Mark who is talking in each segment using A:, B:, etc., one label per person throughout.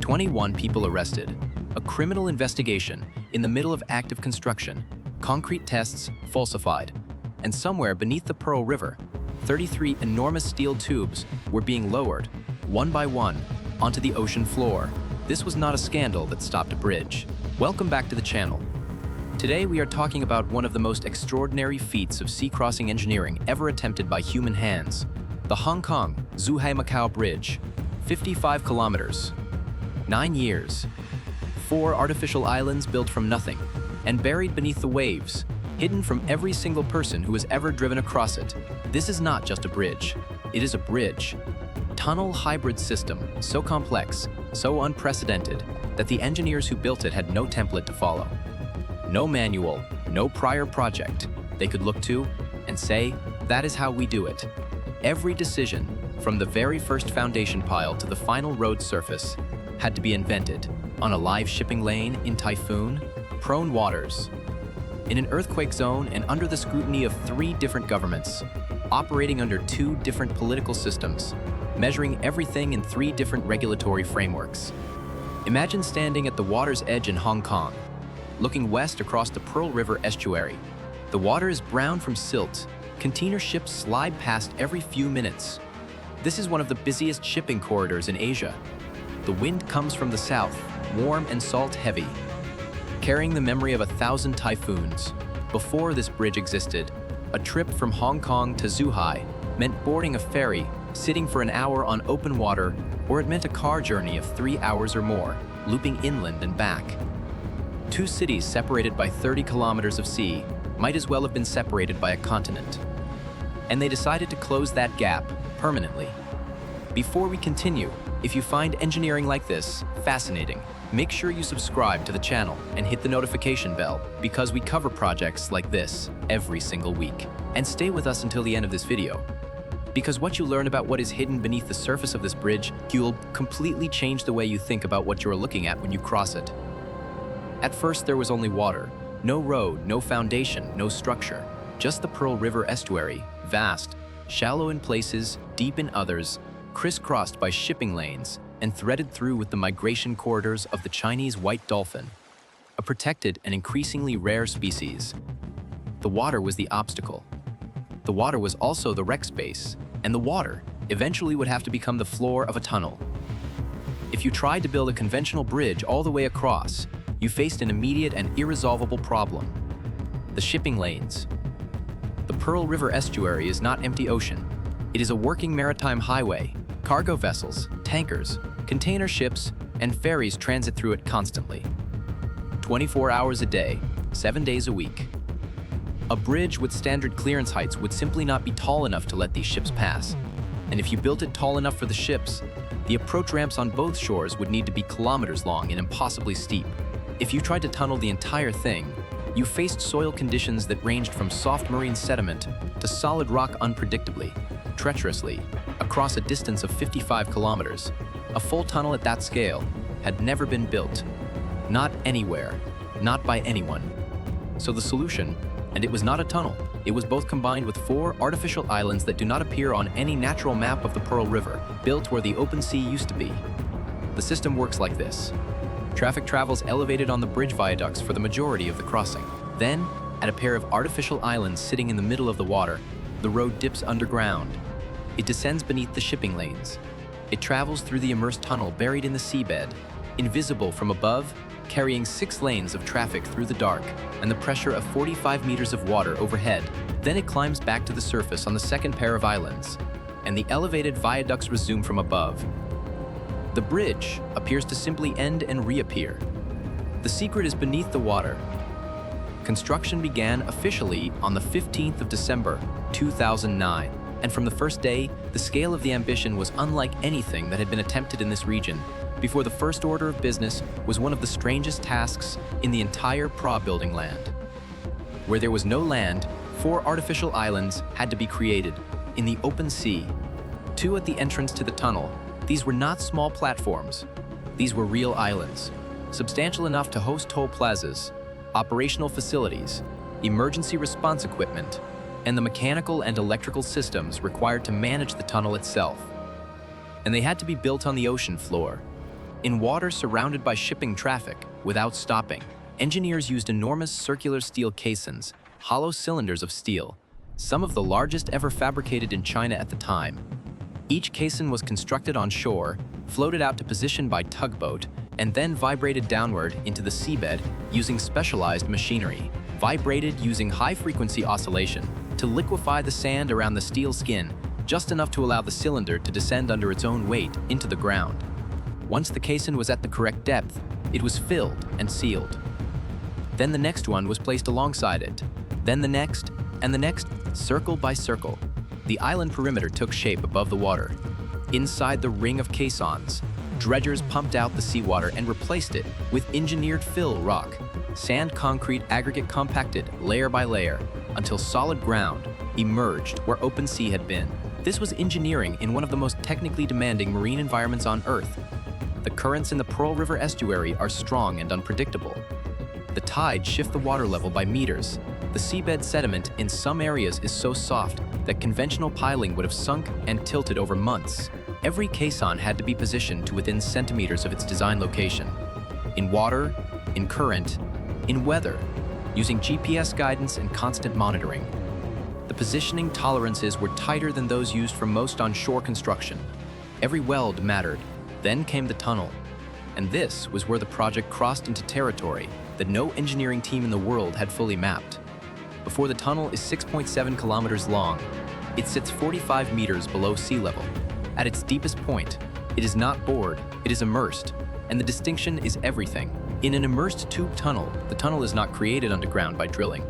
A: 21 people arrested, a criminal investigation in the middle of active construction, concrete tests falsified, and somewhere beneath the Pearl River, 33 enormous steel tubes were being lowered, one by one, onto the ocean floor. This was not a scandal that stopped a bridge. Welcome back to the channel. Today we are talking about one of the most extraordinary feats of sea-crossing engineering ever attempted by human hands. The Hong Kong Zhuhai Macau Bridge, 55 kilometers, 9 years, 4 artificial islands built from nothing and buried beneath the waves, hidden from every single person who has ever driven across it. This is not just a bridge, it is a bridge. Tunnel hybrid system, so complex, so unprecedented, that the engineers who built it had no template to follow. No manual, no prior project they could look to and say, that is how we do it. Every decision, from the very first foundation pile to the final road surface, had to be invented on a live shipping lane in typhoon-prone waters, in an earthquake zone and under the scrutiny of 3 different governments, operating under 2 different political systems, measuring everything in 3 different regulatory frameworks. Imagine standing at the water's edge in Hong Kong, looking west across the Pearl River Estuary. The water is brown from silt. Container ships slide past every few minutes. This is one of the busiest shipping corridors in Asia. The wind comes from the south, warm and salt-heavy, carrying the memory of 1,000 typhoons. Before this bridge existed, a trip from Hong Kong to Zhuhai meant boarding a ferry, sitting for an hour on open water, or it meant a car journey of 3 hours or more, looping inland and back. 2 cities separated by 30 kilometers of sea might as well have been separated by a continent. And they decided to close that gap permanently. Before we continue, if you find engineering like this fascinating, make sure you subscribe to the channel and hit the notification bell, because we cover projects like this every single week. And stay with us until the end of this video, because what you learn about what is hidden beneath the surface of this bridge will completely change the way you think about what you're looking at when you cross it. At first there was only water, no road, no foundation, no structure, just the Pearl River Estuary, vast, shallow in places, deep in others, crisscrossed by shipping lanes and threaded through with the migration corridors of the Chinese white dolphin, a protected and increasingly rare species. The water was the obstacle. The water was also the wreck space, and the water eventually would have to become the floor of a tunnel. If you tried to build a conventional bridge all the way across, you faced an immediate and irresolvable problem: the shipping lanes. The Pearl River Estuary is not empty ocean. It is a working maritime highway. Cargo vessels, tankers, container ships, and ferries transit through it constantly. 24 hours a day, 7 days a week. A bridge with standard clearance heights would simply not be tall enough to let these ships pass. And if you built it tall enough for the ships, the approach ramps on both shores would need to be kilometers long and impossibly steep. If you tried to tunnel the entire thing, you faced soil conditions that ranged from soft marine sediment to solid rock unpredictably, treacherously, across a distance of 55 kilometers. A full tunnel at that scale had never been built. Not anywhere, not by anyone. So the solution, and it was not a tunnel, it was both combined with 4 artificial islands that do not appear on any natural map of the Pearl River, built where the open sea used to be. The system works like this. Traffic travels elevated on the bridge viaducts for the majority of the crossing. Then, at a pair of artificial islands sitting in the middle of the water, the road dips underground. It descends beneath the shipping lanes. It travels through the immersed tunnel buried in the seabed, invisible from above, carrying 6 lanes of traffic through the dark and the pressure of 45 meters of water overhead. Then it climbs back to the surface on the second pair of islands, and the elevated viaducts resume from above. The bridge appears to simply end and reappear. The secret is beneath the water. Construction began officially on the 15th of December, 2009, and from the first day, the scale of the ambition was unlike anything that had been attempted in this region. Before the first order of business was one of the strangest tasks in the entire building land. Where there was no land, 4 artificial islands had to be created in the open sea. 2 at the entrance to the tunnel. These were not small platforms. These were real islands, substantial enough to host toll plazas, operational facilities, emergency response equipment, and the mechanical and electrical systems required to manage the tunnel itself. And they had to be built on the ocean floor. In water surrounded by shipping traffic, without stopping, engineers used enormous circular steel caissons, hollow cylinders of steel, some of the largest ever fabricated in China at the time. Each caisson was constructed on shore, floated out to position by tugboat, and then vibrated downward into the seabed using specialized machinery, vibrated using high-frequency oscillation to liquefy the sand around the steel skin, just enough to allow the cylinder to descend under its own weight into the ground. Once the caisson was at the correct depth, it was filled and sealed. Then the next one was placed alongside it, then the next, and the next, circle by circle. The island perimeter took shape above the water. Inside the ring of caissons, dredgers pumped out the seawater and replaced it with engineered fill rock, sand concrete aggregate compacted layer by layer until solid ground emerged where open sea had been. This was engineering in one of the most technically demanding marine environments on Earth. The currents in the Pearl River Estuary are strong and unpredictable. The tides shift the water level by meters. The seabed sediment in some areas is so soft that conventional piling would have sunk and tilted over months. Every caisson had to be positioned to within centimeters of its design location. In water, in current, in weather, using GPS guidance and constant monitoring. The positioning tolerances were tighter than those used for most onshore construction. Every weld mattered. Then came the tunnel. And this was where the project crossed into territory that no engineering team in the world had fully mapped. Before the tunnel is 6.7 kilometers long, it sits 45 meters below sea level. At its deepest point, it is not bored, it is immersed, and the distinction is everything. In an immersed tube tunnel, the tunnel is not created underground by drilling.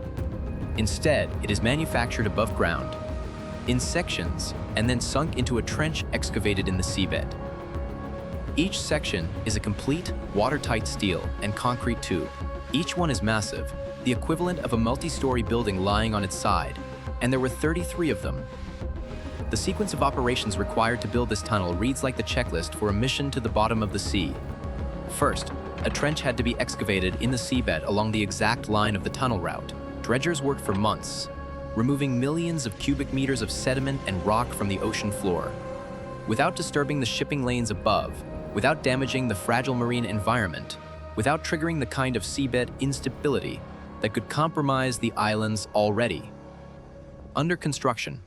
A: Instead, it is manufactured above ground, in sections, and then sunk into a trench excavated in the seabed. Each section is a complete, watertight steel and concrete tube. Each one is massive, the equivalent of a multi-story building lying on its side, and there were 33 of them. The sequence of operations required to build this tunnel reads like the checklist for a mission to the bottom of the sea. First, a trench had to be excavated in the seabed along the exact line of the tunnel route. Dredgers worked for months, removing millions of cubic meters of sediment and rock from the ocean floor. Without disturbing the shipping lanes above, without damaging the fragile marine environment, without triggering the kind of seabed instability that could compromise the islands already. Under construction,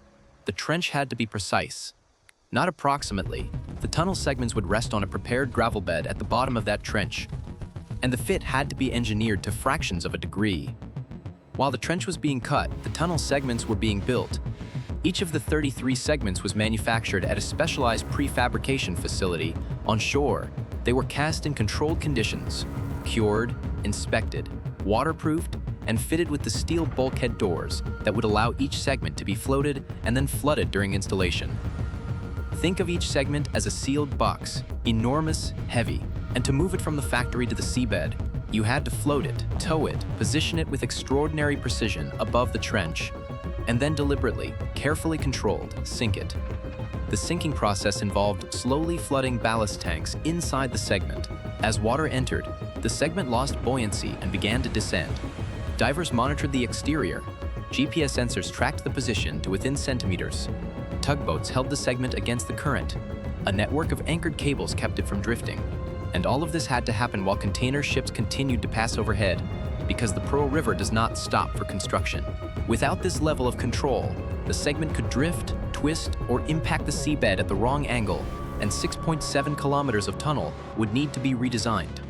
A: the trench had to be precise. Not approximately, the tunnel segments would rest on a prepared gravel bed at the bottom of that trench, and the fit had to be engineered to fractions of a degree. While the trench was being cut, the tunnel segments were being built. Each of the 33 segments was manufactured at a specialized prefabrication facility on shore. They were cast in controlled conditions, cured, inspected, waterproofed, and fitted with the steel bulkhead doors that would allow each segment to be floated and then flooded during installation. Think of each segment as a sealed box, enormous, heavy, and to move it from the factory to the seabed, you had to float it, tow it, position it with extraordinary precision above the trench, and then deliberately, carefully controlled, sink it. The sinking process involved slowly flooding ballast tanks inside the segment. As water entered, the segment lost buoyancy and began to descend. Divers monitored the exterior. GPS sensors tracked the position to within centimeters. Tugboats held the segment against the current. A network of anchored cables kept it from drifting. And all of this had to happen while container ships continued to pass overhead, because the Pearl River does not stop for construction. Without this level of control, the segment could drift, twist, or impact the seabed at the wrong angle, and 6.7 kilometers of tunnel would need to be redesigned.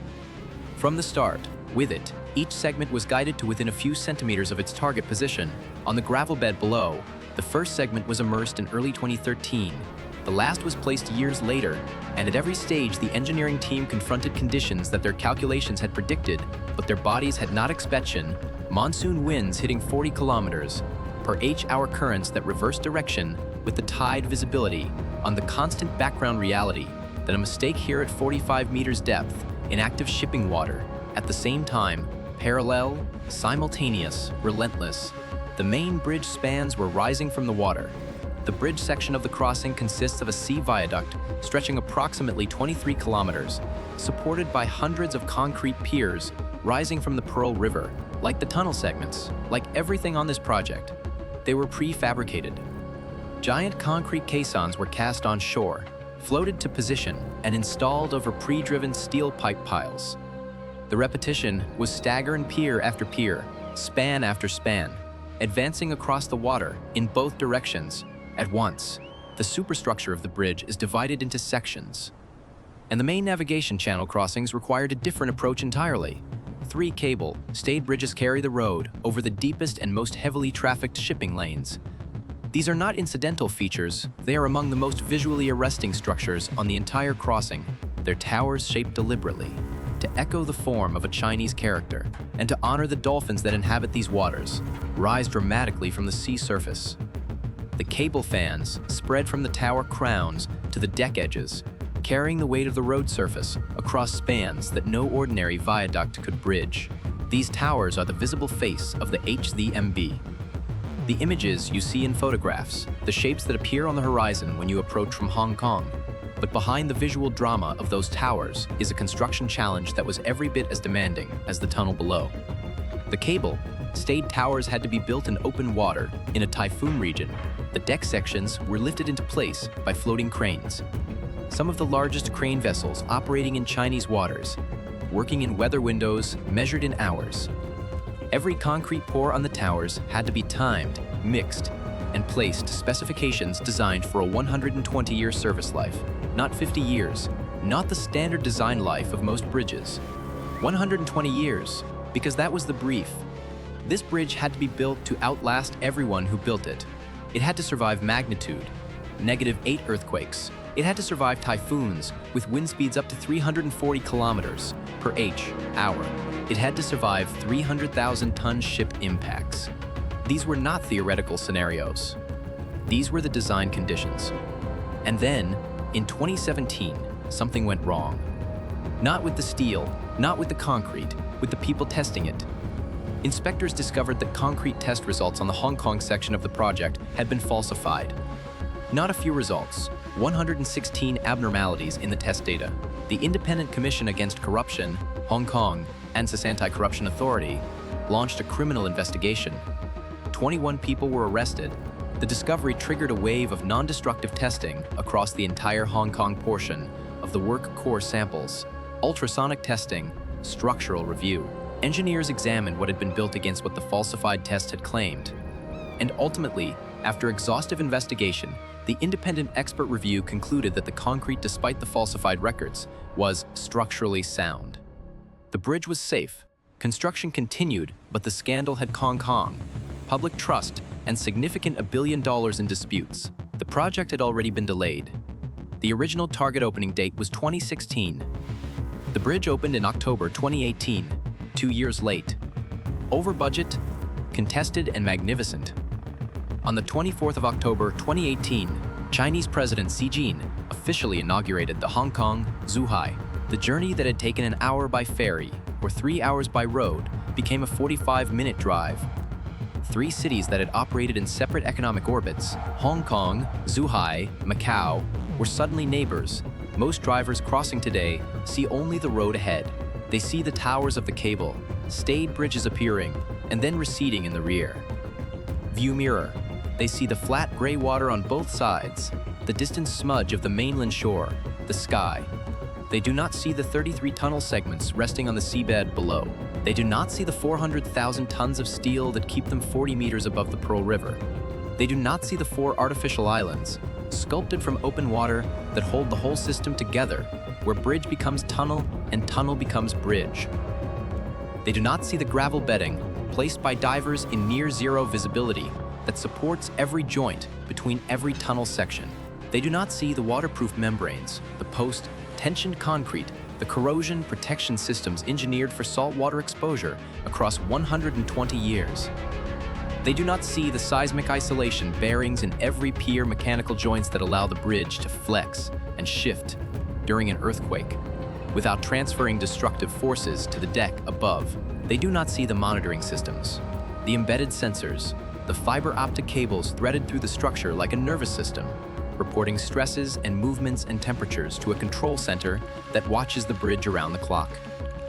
A: From the start, with it, each segment was guided to within a few centimeters of its target position. On the gravel bed below, the first segment was immersed in early 2013. The last was placed years later, and at every stage the engineering team confronted conditions that their calculations had predicted, but their bodies had not expected. Monsoon winds hitting 40 kilometers per h-hour currents that reverse direction with the tide visibility on the constant background reality that a mistake here at 45 meters depth in active shipping water, at the same time, parallel, simultaneous, relentless. The main bridge spans were rising from the water. The bridge section of the crossing consists of a sea viaduct stretching approximately 23 kilometers, supported by hundreds of concrete piers rising from the Pearl River. Like the tunnel segments, like everything on this project, they were prefabricated. Giant concrete caissons were cast on shore, floated to position and installed over pre-driven steel pipe piles. The repetition was stagger and pier after pier, span after span, advancing across the water in both directions at once. The superstructure of the bridge is divided into sections, and the main navigation channel crossings required a different approach entirely. 3 cable, stayed bridges carry the road over the deepest and most heavily trafficked shipping lanes. These are not incidental features, they are among the most visually arresting structures on the entire crossing. Their towers shaped deliberately, to echo the form of a Chinese character, and to honor the dolphins that inhabit these waters, rise dramatically from the sea surface. The cable fans spread from the tower crowns to the deck edges, carrying the weight of the road surface across spans that no ordinary viaduct could bridge. These towers are the visible face of the HZMB. The images you see in photographs, the shapes that appear on the horizon when you approach from Hong Kong. But behind the visual drama of those towers is a construction challenge that was every bit as demanding as the tunnel below. The cable, stayed towers had to be built in open water in a typhoon region. The deck sections were lifted into place by floating cranes. Some of the largest crane vessels operating in Chinese waters, working in weather windows measured in hours. Every concrete pour on the towers had to be timed, mixed, and placed to specifications designed for a 120-year service life, not 50 years, not the standard design life of most bridges. 120 years, because that was the brief. This bridge had to be built to outlast everyone who built it. It had to survive magnitude, -8 earthquakes. It had to survive typhoons with wind speeds up to 340 kilometers per hour. It had to survive 300,000-ton ship impacts. These were not theoretical scenarios. These were the design conditions. And then, in 2017, something went wrong. Not with the steel, not with the concrete, with the people testing it. Inspectors discovered that concrete test results on the Hong Kong section of the project had been falsified. Not a few results, 116 abnormalities in the test data. The Independent Commission Against Corruption, Hong Kong, and ANSYS Anti-Corruption Authority launched a criminal investigation. 21 people were arrested. The discovery triggered a wave of non-destructive testing across the entire Hong Kong portion of the work core samples, ultrasonic testing, structural review. Engineers examined what had been built against what the falsified test had claimed. And ultimately, after exhaustive investigation, the independent expert review concluded that the concrete, despite the falsified records, was structurally sound. The bridge was safe. Construction continued, but the scandal had Hong Kong, public trust, and significant $1 billion in disputes. The project had already been delayed. The original target opening date was 2016. The bridge opened in October 2018, 2 years late. Over budget, contested, and magnificent. On the 24th of October 2018, Chinese President Xi Jinping officially inaugurated the Hong Kong Zhuhai. The journey that had taken an hour by ferry or 3 hours by road became a 45-minute drive. 3 cities that had operated in separate economic orbits, Hong Kong, Zhuhai, Macau, were suddenly neighbors. Most drivers crossing today see only the road ahead. They see the towers of the cable, stayed bridges appearing, and then receding in the rear. View mirror. They see the flat gray water on both sides, the distant smudge of the mainland shore, the sky. They do not see the 33 tunnel segments resting on the seabed below. They do not see the 400,000 tons of steel that keep them 40 meters above the Pearl River. They do not see the 4 artificial islands, sculpted from open water, that hold the whole system together, where bridge becomes tunnel and tunnel becomes bridge. They do not see the gravel bedding, placed by divers in near-zero visibility, that supports every joint between every tunnel section. They do not see the waterproof membranes, the post-tensioned concrete, the corrosion protection systems engineered for saltwater exposure across 120 years. They do not see the seismic isolation bearings in every pier mechanical joints that allow the bridge to flex and shift during an earthquake without transferring destructive forces to the deck above. They do not see the monitoring systems, the embedded sensors, the fiber optic cables threaded through the structure like a nervous system, reporting stresses and movements and temperatures to a control center that watches the bridge around the clock.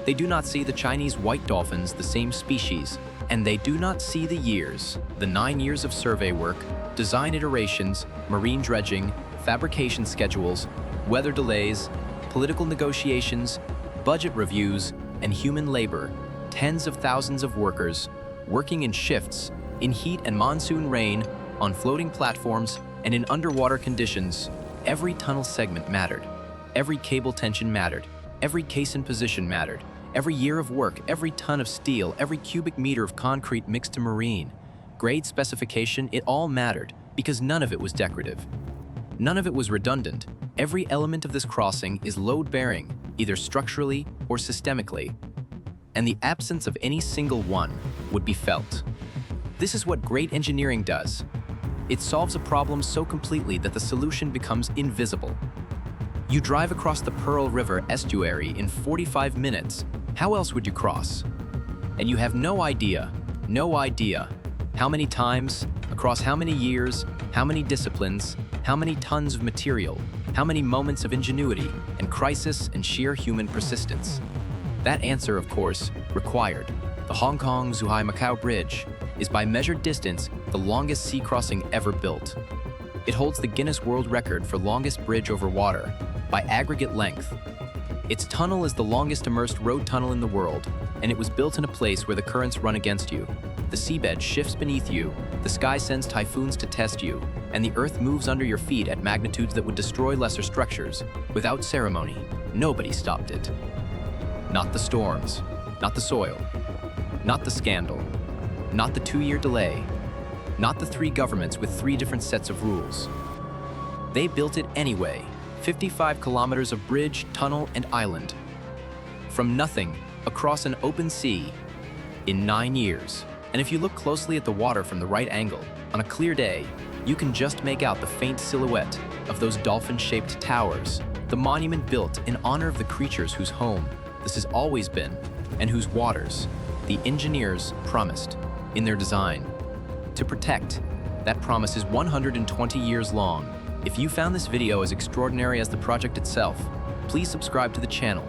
A: They do not see the Chinese white dolphins, the same species, and they do not see the years, the 9 years of survey work, design iterations, marine dredging, fabrication schedules, weather delays, political negotiations, budget reviews, and human labor, tens of thousands of workers working in shifts, in heat and monsoon rain, on floating platforms, and in underwater conditions. Every tunnel segment mattered. Every cable tension mattered. Every caisson position mattered. Every year of work, every ton of steel, every cubic meter of concrete mixed to marine, grade specification, it all mattered because none of it was decorative. None of it was redundant. Every element of this crossing is load-bearing, either structurally or systemically, and the absence of any single one would be felt. This is what great engineering does. It solves a problem so completely that the solution becomes invisible. You drive across the Pearl River Estuary in 45 minutes. How else would you cross? And you have no idea how many times, across how many years, how many disciplines, how many tons of material, how many moments of ingenuity and crisis and sheer human persistence. That answer, of course, required. The Hong Kong Zhuhai Macau Bridge is by measured distance the longest sea crossing ever built. It holds the Guinness World Record for longest bridge over water by aggregate length. Its tunnel is the longest immersed road tunnel in the world, and it was built in a place where the currents run against you. The seabed shifts beneath you, the sky sends typhoons to test you, and the earth moves under your feet at magnitudes that would destroy lesser structures. Without ceremony, nobody stopped it. Not the storms, not the soil, not the scandal, not the 2-year delay, not the 3 governments with 3 different sets of rules. They built it anyway, 55 kilometers of bridge, tunnel, and island. From nothing, across an open sea, in 9 years. And if you look closely at the water from the right angle, on a clear day, you can just make out the faint silhouette of those dolphin-shaped towers, the monument built in honor of the creatures whose home this has always been, and whose waters the engineers promised in their design to protect. That promise is 120 years long. If you found this video as extraordinary as the project itself, please subscribe to the channel,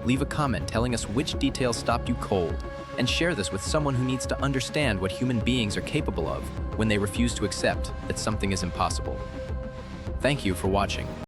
A: leave a comment telling us which details stopped you cold, and share this with someone who needs to understand what human beings are capable of when they refuse to accept that something is impossible. Thank you for watching.